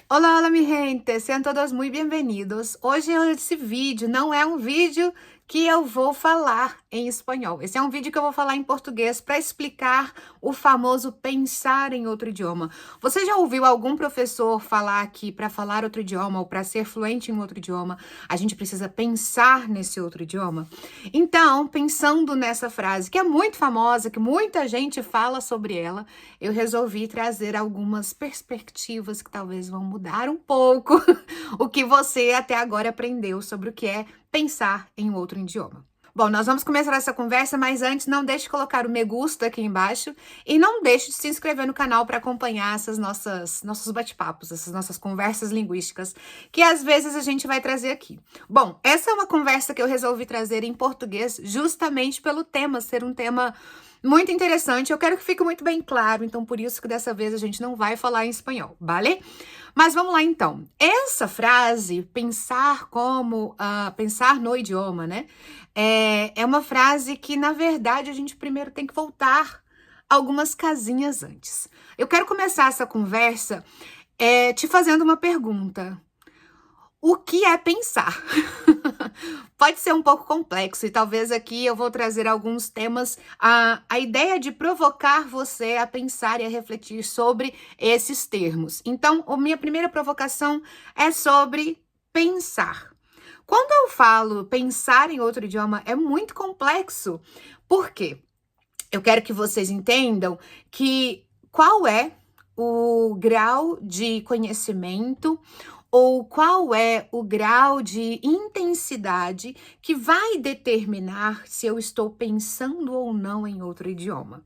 Olá, hola mi gente, sejam todos muito bem-vindos. Hoje esse vídeo não é um vídeo que eu vou falar em espanhol. Esse é um vídeo que eu vou falar em português para explicar o famoso pensar em outro idioma. Você já ouviu algum professor falar que para falar outro idioma ou para ser fluente em outro idioma, a gente precisa pensar nesse outro idioma? Então, pensando nessa frase que é muito famosa, que muita gente fala sobre ela, eu resolvi trazer algumas perspectivas que talvez vão mudar um pouco o que você até agora aprendeu sobre o que é pensar em outro idioma. Bom, nós vamos começar essa conversa, mas antes não deixe de colocar o me gusta aqui embaixo e não deixe de se inscrever no canal para acompanhar essas nossos bate-papos, essas nossas conversas linguísticas que às vezes a gente vai trazer aqui. Bom, essa é uma conversa que eu resolvi trazer em português justamente pelo tema ser um tema muito interessante. Eu quero que fique muito bem claro, então por isso que dessa vez a gente não vai falar em espanhol, vale? Mas vamos lá então. Essa frase, pensar no idioma, né? É uma frase que, na verdade, a gente primeiro tem que voltar algumas casinhas antes. Eu quero começar essa conversa te fazendo uma pergunta. O que é pensar? Pode ser um pouco complexo e talvez aqui eu vou trazer alguns temas, a ideia de provocar você a pensar e a refletir sobre esses termos. Então, a minha primeira provocação é sobre pensar. Quando eu falo pensar em outro idioma, é muito complexo. Por quê? Eu quero que vocês entendam que qual é o grau de conhecimento ou qual é o grau de intensidade que vai determinar se eu estou pensando ou não em outro idioma.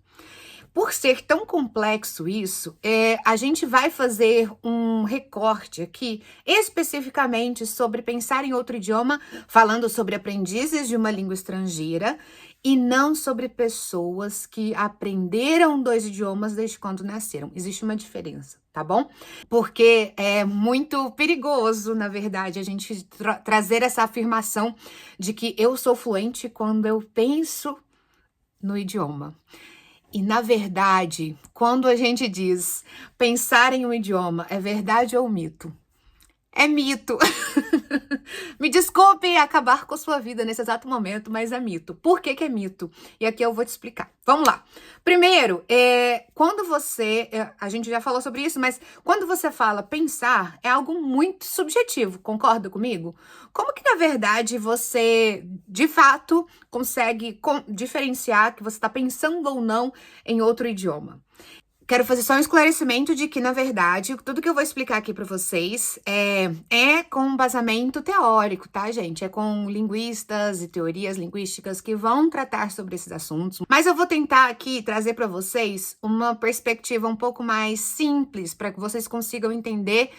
Por ser tão complexo isso, a gente vai fazer um recorte aqui especificamente sobre pensar em outro idioma, falando sobre aprendizes de uma língua estrangeira e não sobre pessoas que aprenderam dois idiomas desde quando nasceram. Existe uma diferença, tá bom? Porque é muito perigoso, na verdade, a gente trazer essa afirmação de que eu sou fluente quando eu penso no idioma. E, na verdade, quando a gente diz pensar em um idioma, é verdade ou mito? É mito. Me desculpe acabar com a sua vida nesse exato momento, mas é mito. Por que que é mito? E aqui eu vou te explicar. Vamos lá. Primeiro, quando você... a gente já falou sobre isso, mas quando você fala pensar, é algo muito subjetivo, concorda comigo? Como que, na verdade, você, de fato, consegue diferenciar que você está pensando ou não em outro idioma? Quero fazer só um esclarecimento de que, na verdade, tudo que eu vou explicar aqui para vocês é com embasamento teórico, tá, gente? É com linguistas e teorias linguísticas que vão tratar sobre esses assuntos. Mas eu vou tentar aqui trazer para vocês uma perspectiva um pouco mais simples, para que vocês consigam entender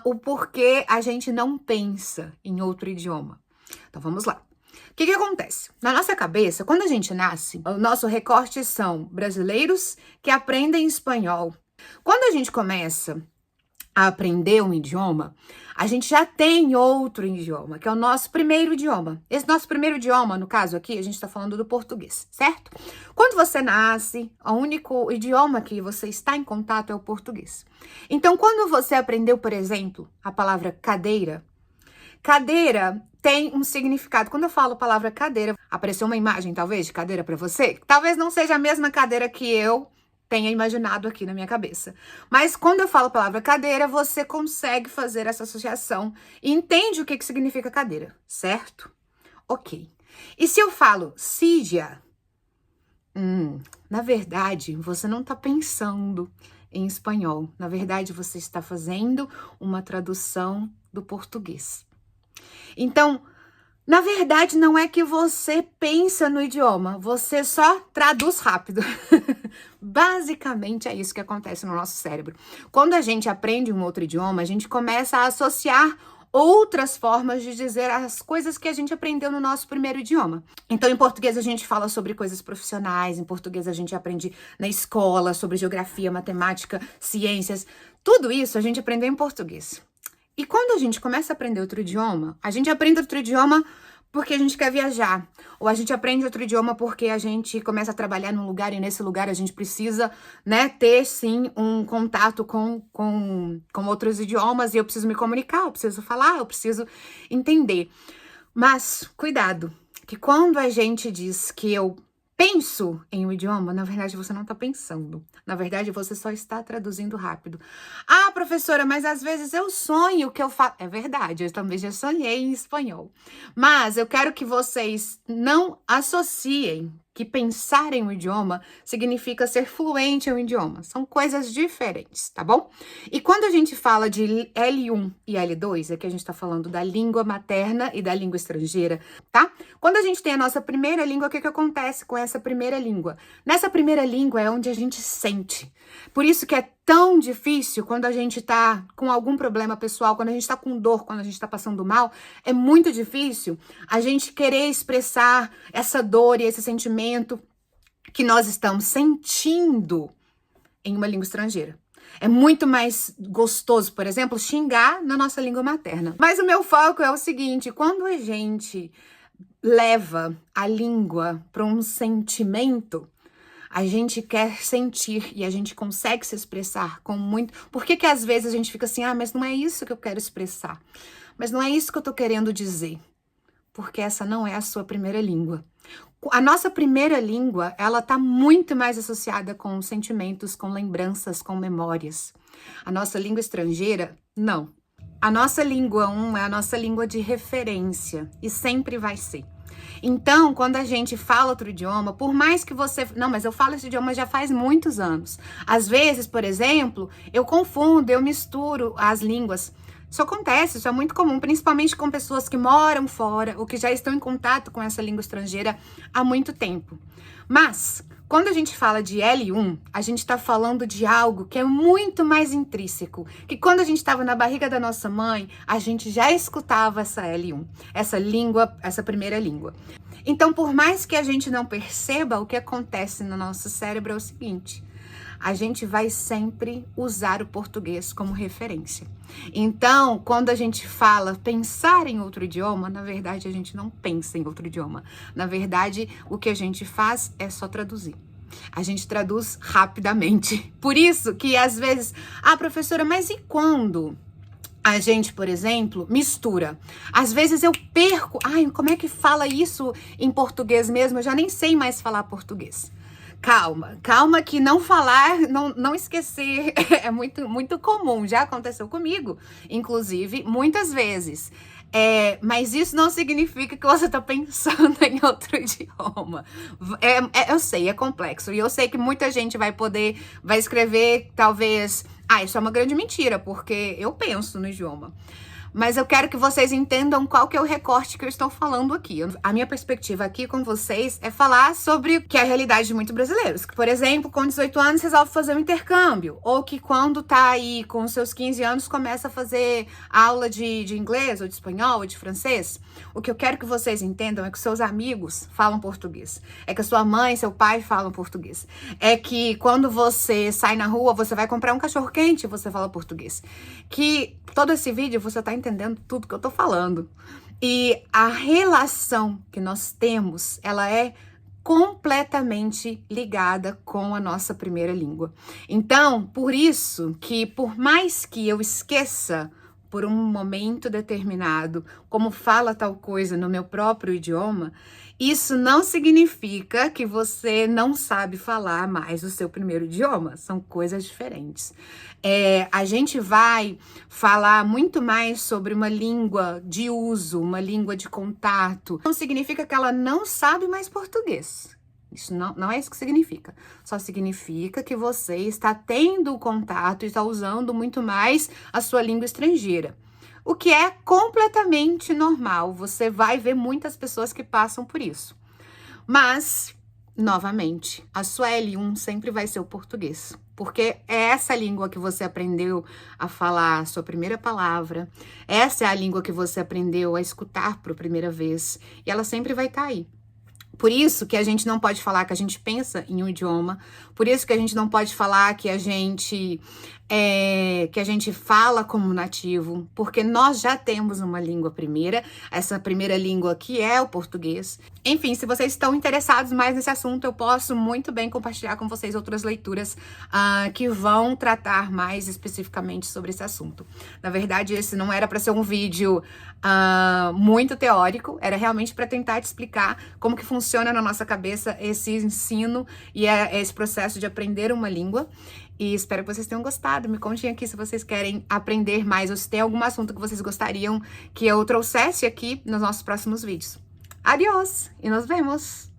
o porquê a gente não pensa em outro idioma. Então, vamos lá. O que acontece? Na nossa cabeça, quando a gente nasce, o nosso recorte são brasileiros que aprendem espanhol. Quando a gente começa a aprender um idioma, a gente já tem outro idioma, que é o nosso primeiro idioma. Esse nosso primeiro idioma, no caso aqui, a gente está falando do português, certo? Quando você nasce, o único idioma que você está em contato é o português. Então, quando você aprendeu, por exemplo, a palavra cadeira, cadeira tem um significado. Quando eu falo a palavra cadeira, apareceu uma imagem, talvez, de cadeira para você? Talvez não seja a mesma cadeira que eu tenha imaginado aqui na minha cabeça. Mas quando eu falo a palavra cadeira, você consegue fazer essa associação e entende o que significa cadeira, certo? Ok. E se eu falo sídia? Na verdade, você não está pensando em espanhol. Na verdade, você está fazendo uma tradução do português. Então, na verdade, não é que você pensa no idioma, você só traduz rápido. Basicamente, é isso que acontece no nosso cérebro. Quando a gente aprende um outro idioma, a gente começa a associar outras formas de dizer as coisas que a gente aprendeu no nosso primeiro idioma. Então, em português, a gente fala sobre coisas profissionais, em português, a gente aprende na escola sobre geografia, matemática, ciências. Tudo isso a gente aprendeu em português. E quando a gente começa a aprender outro idioma, a gente aprende outro idioma porque a gente quer viajar. Ou a gente aprende outro idioma porque a gente começa a trabalhar num lugar e nesse lugar a gente precisa, né, ter sim um contato com outros idiomas e eu preciso me comunicar, eu preciso falar, eu preciso entender. Mas cuidado, que quando a gente diz que eu penso em um idioma, na verdade você não está pensando. Na verdade você só está traduzindo rápido. Ah, professora, mas às vezes eu sonho que eu falo. É verdade, eu também já sonhei em espanhol. Mas eu quero que vocês não associem que pensar em um idioma significa ser fluente em um idioma. São coisas diferentes, tá bom? E quando a gente fala de L1 e L2, é que a gente está falando da língua materna e da língua estrangeira, tá? Quando a gente tem a nossa primeira língua, o que acontece com essa primeira língua? Nessa primeira língua é onde a gente sente. Por isso que é tão difícil quando a gente tá com algum problema pessoal, quando a gente tá com dor, quando a gente tá passando mal, é muito difícil a gente querer expressar essa dor e esse sentimento que nós estamos sentindo em uma língua estrangeira. É muito mais gostoso, por exemplo, xingar na nossa língua materna. Mas o meu foco é o seguinte, quando a gente leva a língua para um sentimento, a gente quer sentir e a gente consegue se expressar com muito... Por que às vezes a gente fica assim, mas não é isso que eu quero expressar? Mas não é isso que eu tô querendo dizer. Porque essa não é a sua primeira língua. A nossa primeira língua, ela tá muito mais associada com sentimentos, com lembranças, com memórias. A nossa língua estrangeira, não. A nossa língua 1 é a nossa língua de referência e sempre vai ser. Então, quando a gente fala outro idioma, por mais que você... Não, mas eu falo esse idioma já faz muitos anos. Às vezes, por exemplo, eu confundo, eu misturo as línguas. Isso acontece, isso é muito comum, principalmente com pessoas que moram fora ou que já estão em contato com essa língua estrangeira há muito tempo. Mas, quando a gente fala de L1, a gente está falando de algo que é muito mais intrínseco, que quando a gente estava na barriga da nossa mãe, a gente já escutava essa L1, essa língua, essa primeira língua. Então, por mais que a gente não perceba, o que acontece no nosso cérebro é o seguinte: a gente vai sempre usar o português como referência. Então, quando a gente fala pensar em outro idioma, na verdade a gente não pensa em outro idioma. Na verdade, o que a gente faz é só traduzir. A gente traduz rapidamente. Por isso que às vezes, professora, mas e quando a gente, por exemplo, mistura? Às vezes eu perco, como é que fala isso em português mesmo? Eu já nem sei mais falar português. Calma que não falar, não esquecer é muito comum, já aconteceu comigo, inclusive, muitas vezes. Mas isso não significa que você está pensando em outro idioma. Eu sei, é complexo, e eu sei que muita gente vai escrever, talvez, isso é uma grande mentira, porque eu penso no idioma. Mas eu quero que vocês entendam qual que é o recorte que eu estou falando aqui. A minha perspectiva aqui com vocês é falar sobre que é a realidade de muitos brasileiros. Que, por exemplo, com 18 anos resolve fazer um intercâmbio. Ou que quando tá aí com seus 15 anos começa a fazer aula de inglês, ou de espanhol, ou de francês. O que eu quero que vocês entendam é que seus amigos falam português. É que a sua mãe e seu pai falam português. É que quando você sai na rua, você vai comprar um cachorro-quente e você fala português. Que todo esse vídeo você tá entendendo tudo que eu tô falando. E a relação que nós temos, ela é completamente ligada com a nossa primeira língua. Então, por isso que por mais que eu esqueça por um momento determinado como fala tal coisa no meu próprio idioma, isso não significa que você não sabe falar mais o seu primeiro idioma. São coisas diferentes. A gente vai falar muito mais sobre uma língua de uso, uma língua de contato. Não significa que ela não sabe mais português. Isso não é isso que significa. Só significa que você está tendo contato e está usando muito mais a sua língua estrangeira. O que é completamente normal. Você vai ver muitas pessoas que passam por isso. Mas, novamente, a sua L1 sempre vai ser o português. Porque é essa língua que você aprendeu a falar a sua primeira palavra. Essa é a língua que você aprendeu a escutar por primeira vez. E ela sempre vai estar aí. Por isso que a gente não pode falar que a gente pensa em um idioma, por isso que a gente não pode falar que a gente que a gente fala como nativo, porque nós já temos uma língua primeira, essa primeira língua que é o português. Enfim, se vocês estão interessados mais nesse assunto, eu posso muito bem compartilhar com vocês outras leituras que vão tratar mais especificamente sobre esse assunto. Na verdade, esse não era para ser um vídeo muito teórico, era realmente para tentar te explicar como que funciona na nossa cabeça esse ensino e esse processo de aprender uma língua. E espero que vocês tenham gostado. Me contem aqui se vocês querem aprender mais ou se tem algum assunto que vocês gostariam que eu trouxesse aqui nos nossos próximos vídeos. Adiós e nos vemos!